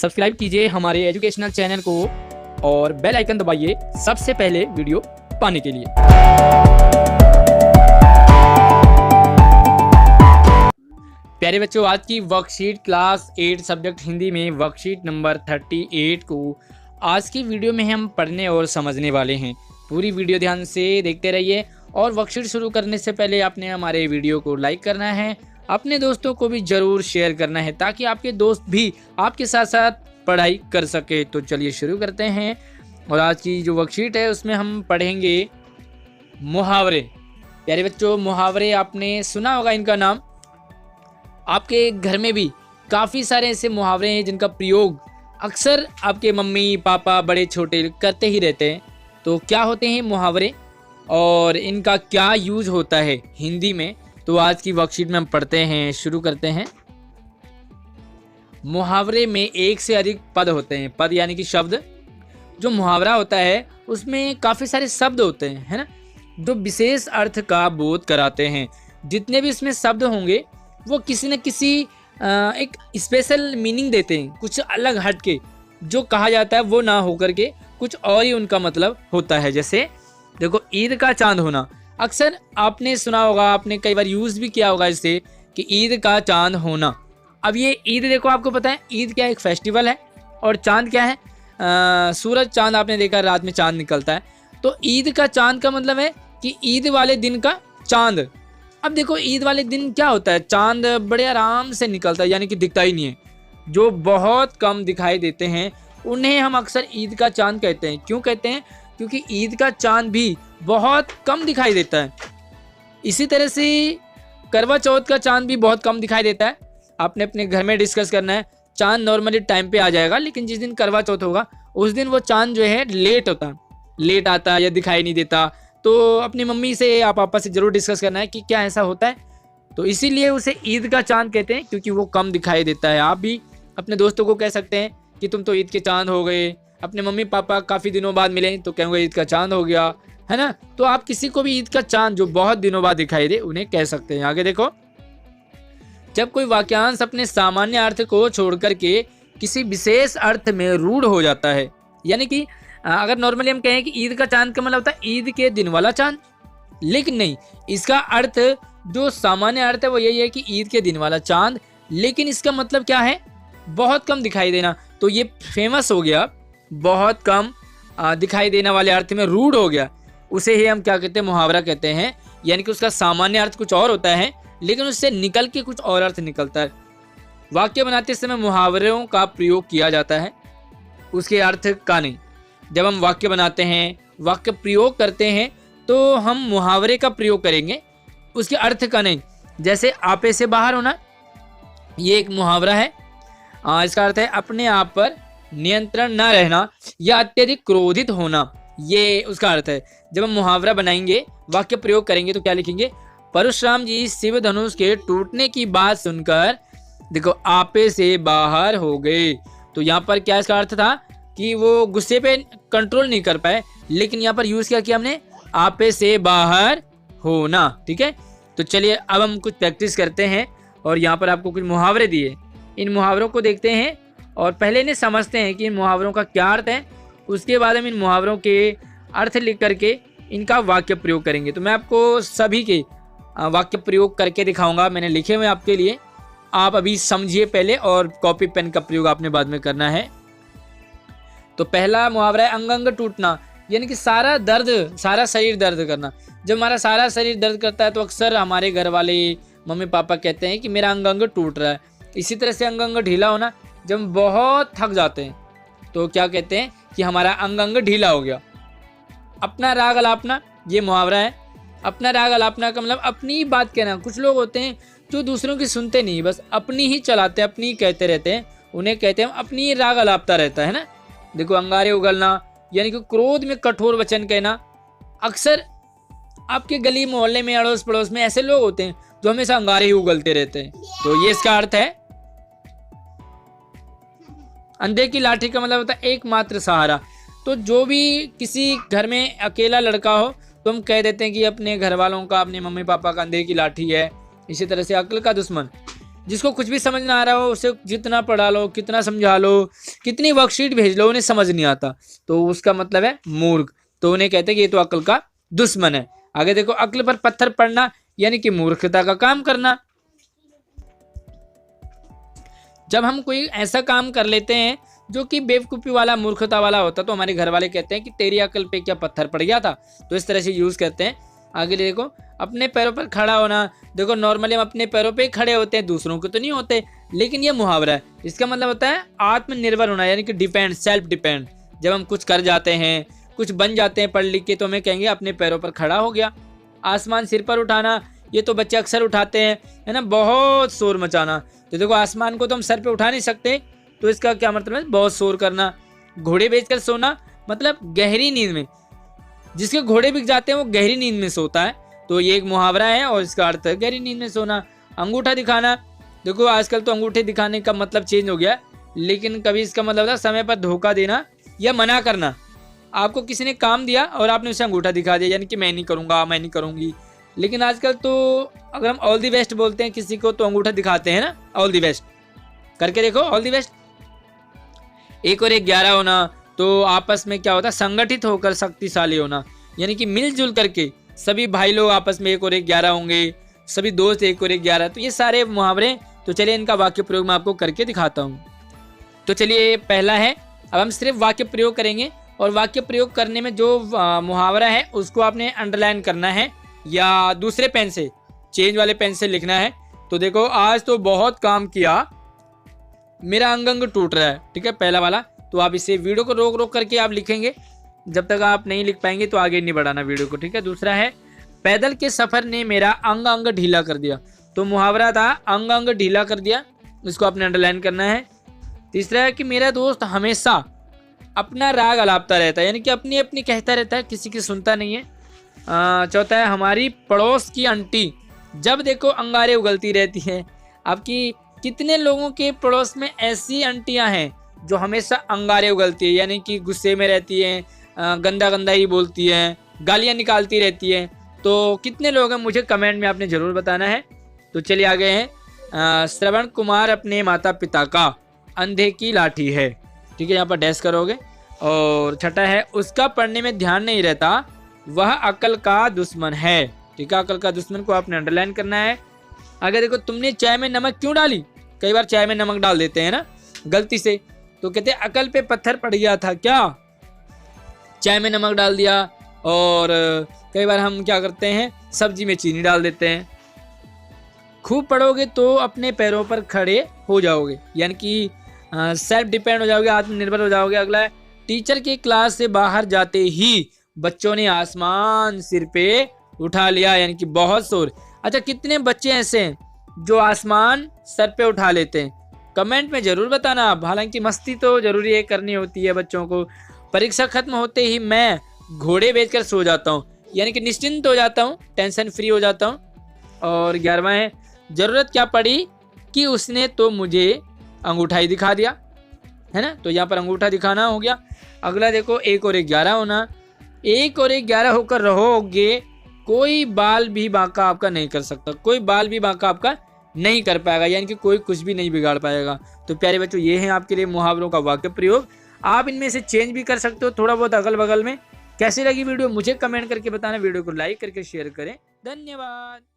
Subscribe कीजिए हमारे educational channel को और बेल आइकन दबाइए सबसे पहले वीडियो पाने के लिए। प्यारे बच्चों, आज की वर्कशीट क्लास 8 सब्जेक्ट हिंदी में वर्कशीट नंबर 38 को आज की वीडियो में हम पढ़ने और समझने वाले हैं। पूरी वीडियो ध्यान से देखते रहिए और वर्कशीट शुरू करने से पहले आपने हमारे वीडियो को लाइक करना है, अपने दोस्तों को भी ज़रूर शेयर करना है ताकि आपके दोस्त भी आपके साथ साथ पढ़ाई कर सके। तो चलिए शुरू करते हैं। और आज की जो वर्कशीट है उसमें हम पढ़ेंगे मुहावरे। प्यारे बच्चों, मुहावरे आपने सुना होगा, इनका नाम आपके घर में भी काफ़ी सारे ऐसे मुहावरे हैं जिनका प्रयोग अक्सर आपके मम्मी पापा बड़े छोटे करते ही रहते हैं। तो क्या होते हैं मुहावरे और इनका क्या यूज होता है हिंदी में, तो आज की वर्कशीट में हम पढ़ते हैं। शुरू करते हैं। मुहावरे में एक से अधिक पद होते हैं। पद यानी कि शब्द। जो मुहावरा होता है उसमें काफ़ी सारे शब्द होते हैं, है ना, जो विशेष अर्थ का बोध कराते हैं। जितने भी इसमें शब्द होंगे वो किसी न किसी एक स्पेशल मीनिंग देते हैं, कुछ अलग हट के जो कहा जाता है वो ना होकर के कुछ और ही उनका मतलब होता है। जैसे देखो, ईद का चांद होना, अक्सर आपने सुना होगा, आपने कई बार यूज़ भी किया होगा इससे कि ईद का चांद होना। अब ये ईद देखो, आपको पता है ईद क्या, एक फेस्टिवल है और चांद क्या है, सूरज चांद आपने देखा रात में चांद निकलता है। तो ईद का चांद का मतलब है कि ईद वाले दिन का चांद। अब देखो, ईद वाले दिन क्या होता है, चांद बड़े आराम से निकलता है, यानी कि दिखता ही नहीं है। जो बहुत कम दिखाई देते हैं उन्हें हम अक्सर ईद का चांद कहते हैं। क्यों कहते हैं? क्योंकि ईद का चांद भी बहुत कम दिखाई देता है। इसी तरह से करवा चौथ का चांद भी बहुत कम दिखाई देता है। आपने अपने घर में डिस्कस करना है, चांद नॉर्मली टाइम पे आ जाएगा, लेकिन जिस दिन करवा चौथ होगा उस दिन वो चांद जो है लेट आता है या दिखाई नहीं देता। तो अपनी मम्मी से या पापा से ज़रूर डिस्कस करना है कि क्या ऐसा होता है। तो इसीलिए उसे ईद का चांद कहते हैं, क्योंकि वो कम दिखाई देता है। आप भी अपने दोस्तों को कह सकते हैं कि तुम तो ईद के चांद हो गए। अपने मम्मी पापा काफ़ी दिनों बाद मिले तो कहेंगे ईद का चांद हो गया, है ना। तो आप किसी को भी ईद का चांद जो बहुत दिनों बाद दिखाई दे उन्हें कह सकते हैं। आगे देखो, जब कोई वाक्यांश अपने सामान्य अर्थ को छोड़ करके किसी विशेष अर्थ में रूढ़ हो जाता है, यानी कि अगर नॉर्मली हम कहें कि ईद का चांद का मतलब होता है ईद के दिन वाला चांद, लेकिन नहीं, इसका अर्थ जो सामान्य अर्थ है वो यही है कि ईद के दिन वाला चांद, लेकिन इसका मतलब क्या है, बहुत कम दिखाई देना। तो ये फेमस हो गया, बहुत कम दिखाई देने वाले अर्थ में रूढ़ हो गया, उसे ही हम क्या कहते हैं, मुहावरा कहते हैं। यानी कि उसका सामान्य अर्थ कुछ और होता है लेकिन उससे निकल के कुछ और अर्थ निकलता है। वाक्य बनाते समय मुहावरों का प्रयोग किया जाता है, उसके अर्थ का नहीं। जब हम वाक्य बनाते हैं, वाक्य प्रयोग करते हैं, तो हम मुहावरे का प्रयोग करेंगे, उसके अर्थ का नहीं। जैसे आपे से बाहर होना, ये एक मुहावरा है। इसका अर्थ है अपने आप पर नियंत्रण न रहना या अत्यधिक क्रोधित होना, ये उसका अर्थ है। जब हम मुहावरा बनाएंगे, वाक्य प्रयोग करेंगे, तो क्या लिखेंगे, परशुराम जी शिव धनुष के टूटने की बात सुनकर देखो आपे से बाहर हो गए। तो यहाँ पर क्या इसका अर्थ था कि वो गुस्से पे कंट्रोल नहीं कर पाए, लेकिन यहाँ पर यूज क्या किया हमने, आपे से बाहर होना। ठीक है, तो चलिए अब हम कुछ प्रैक्टिस करते हैं और यहाँ पर आपको कुछ मुहावरे दिए, इन मुहावरों को देखते हैं और पहले इन्हें समझते हैं कि इन मुहावरों का क्या अर्थ है। उसके बाद हम इन मुहावरों के अर्थ लिख करके इनका वाक्य प्रयोग करेंगे। तो मैं आपको सभी के वाक्य प्रयोग करके दिखाऊंगा, मैंने लिखे हुए आपके लिए। आप अभी समझिए पहले और कॉपी पेन का प्रयोग आपने बाद में करना है। तो पहला मुहावरा है अंग अंग टूटना, यानी कि सारा दर्द, सारा शरीर दर्द करना। जब हमारा सारा शरीर दर्द करता है तो अक्सर हमारे घर वाले मम्मी पापा कहते हैं कि मेरा अंग अंग टूट रहा है। इसी तरह से अंग अंग ढीला होना, जब हम बहुत थक जाते हैं तो क्या कहते हैं कि हमारा अंग अंग ढीला हो गया। अपना राग अलापना, ये मुहावरा है। अपना राग अलापना का मतलब अपनी ही बात कहना। कुछ लोग होते हैं जो दूसरों की सुनते नहीं, बस अपनी ही चलाते हैं, अपनी ही कहते रहते हैं, उन्हें कहते हैं अपनी ही राग अलापता रहता है ना। देखो, अंगारे उगलना, यानी कि क्रोध में कठोर वचन कहना। अक्सर आपके गली मोहल्ले में, अड़ोस पड़ोस में ऐसे लोग होते हैं जो हमेशा अंगारे ही उगलते रहते हैं। तो ये इसका अर्थ है। अंधे की लाठी का मतलब होता है एकमात्र सहारा। तो जो भी किसी घर में अकेला लड़का हो तो हम कह देते हैं कि अपने घर वालों का, अपने मम्मी पापा का अंधे की लाठी है। इसी तरह से अक्ल का दुश्मन, जिसको कुछ भी समझ ना आ रहा हो उसे जितना पढ़ा लो, कितना समझा लो, कितनी वर्कशीट भेज लो, उन्हें समझ नहीं आता, तो उसका मतलब है मूर्ख। तो उन्हें कहते हैं कि ये तो अक्ल का दुश्मन है। आगे देखो, अक्ल पर पत्थर पड़ना यानी कि मूर्खता का काम करना। जब हम कोई ऐसा काम कर लेते हैं जो कि बेवकूफ़ी वाला, मूर्खता वाला होता, तो हमारे घर वाले कहते हैं कि तेरी अकल पे क्या पत्थर पड़ गया था। तो इस तरह से यूज़ करते हैं। आगे देखो, अपने पैरों पर खड़ा होना। देखो नॉर्मली हम अपने पैरों पे खड़े होते हैं, दूसरों के तो नहीं होते, लेकिन ये मुहावरा है। इसका मतलब होता है आत्मनिर्भर होना, यानी कि डिपेंड, सेल्फ डिपेंड। जब हम कुछ कर जाते हैं, कुछ बन जाते हैं पढ़ लिख के, तो हमें कहेंगे अपने पैरों पर खड़ा हो गया। आसमान सिर पर उठाना, ये तो बच्चे अक्सर उठाते हैं, है ना, बहुत शोर मचाना। तो देखो आसमान को तो हम सर पे उठा नहीं सकते, तो इसका क्या मतलब है, बहुत शोर करना। घोड़े बेचकर सोना, मतलब गहरी नींद में, जिसके घोड़े बिक जाते हैं वो गहरी नींद में सोता है। तो ये एक मुहावरा है और इसका अर्थ है गहरी नींद में सोना। अंगूठा दिखाना, देखो आजकल तो अंगूठे दिखाने का मतलब चेंज हो गया, लेकिन कभी इसका मतलब था समय पर धोखा देना या मना करना। आपको किसी ने काम दिया और आपने उसे अंगूठा दिखा दिया, यानी कि मैं नहीं करूँगा, मैं नहीं करूँगी। लेकिन आजकल तो अगर हम ऑल दी बेस्ट बोलते हैं किसी को, तो अंगूठा दिखाते हैं ना, ऑल दी बेस्ट करके देखो, ऑल दी बेस्ट। 1 और 1 11 होना, तो आपस में क्या होता है, संगठित होकर शक्तिशाली होना, यानी कि मिलजुल करके सभी भाई लोग आपस में 1 और 1 11 होंगे, सभी दोस्त 1 और 1 11। तो ये सारे मुहावरे। तो चलिए इनका वाक्य प्रयोग मैं आपको करके दिखाता हूँ। तो चलिए पहला है, अब हम सिर्फ वाक्य प्रयोग करेंगे, और वाक्य प्रयोग करने में जो मुहावरा है उसको आपने अंडरलाइन करना है या दूसरे पेन से, चेंज वाले पेन से लिखना है। तो देखो, आज तो बहुत काम किया, मेरा अंग अंग टूट रहा है, ठीक है, पहला वाला। तो आप इसे वीडियो को रोक रोक करके आप लिखेंगे, जब तक आप नहीं लिख पाएंगे तो आगे नहीं बढ़ाना वीडियो को, ठीक है। दूसरा है, पैदल के सफर ने मेरा अंग अंग ढीला कर दिया। तो मुहावरा था अंग अंग ढीला कर दिया, इसको आपने अंडरलाइन करना है। तीसरा है कि मेरा दोस्त हमेशा अपना राग अलापता रहता है, यानी कि अपनी अपनी कहता रहता है, किसी की सुनता नहीं है। चौथा है, हमारी पड़ोस की आंटी जब देखो अंगारे उगलती रहती है। आपकी कितने लोगों के पड़ोस में ऐसी आंटियां हैं जो हमेशा अंगारे उगलती है, यानी कि गुस्से में रहती हैं, गंदा गंदा ही बोलती हैं, गालियां निकालती रहती हैं। तो कितने लोग हैं, मुझे कमेंट में आपने ज़रूर बताना है। तो चलिए आगे हैं, श्रवण कुमार अपने माता पिता का अंधे की लाठी है, ठीक है, यहाँ पर डैश करोगे। और छठा है, उसका पढ़ने में ध्यान नहीं रहता, वह अकल का दुश्मन है, ठीक है, अकल का दुश्मन को आपने अंडरलाइन करना है। आगे देखो, तुमने चाय में नमक क्यों डाली। कई बार चाय में नमक डाल देते हैं ना गलती से, तो कहते हैं अकल पे पत्थर पड़ गया था क्या, चाय में नमक डाल दिया। और कई बार हम क्या करते हैं, सब्जी में चीनी डाल देते हैं। खूब पढ़ोगे तो अपने पैरों पर खड़े हो जाओगे, यानी कि सेल्फ डिपेंड हो जाओगे, आत्मनिर्भर हो जाओगे। अगला है, टीचर की क्लास से बाहर जाते ही बच्चों ने आसमान सिर पे उठा लिया, यानी कि बहुत शोर। अच्छा, कितने बच्चे ऐसे हैं जो आसमान सर पे उठा लेते हैं, कमेंट में ज़रूर बताना आप। हालांकि मस्ती तो ज़रूरी है, करनी होती है बच्चों को। परीक्षा खत्म होते ही मैं घोड़े बेचकर सो जाता हूँ, यानी कि निश्चिंत हो जाता हूँ, टेंशन फ्री हो जाता हूँ। और 11वां है, ज़रूरत क्या पड़ी कि उसने तो मुझे अंगूठा ही दिखा दिया, है ना, तो यहाँ पर अंगूठा दिखाना हो गया। अगला देखो, 1 और 1 11 होना, 1 और 1 11 होकर रहोगे, कोई बाल भी बांका आपका नहीं कर सकता, कोई बाल भी बांका आपका नहीं कर पाएगा, यानी कि कोई कुछ भी नहीं बिगाड़ पाएगा। तो प्यारे बच्चों, ये है आपके लिए मुहावरों का वाक्य प्रयोग। आप इनमें से चेंज भी कर सकते हो थोड़ा बहुत अगल बगल में। कैसी लगी वीडियो मुझे कमेंट करके बताना, वीडियो को लाइक करके शेयर करें। धन्यवाद।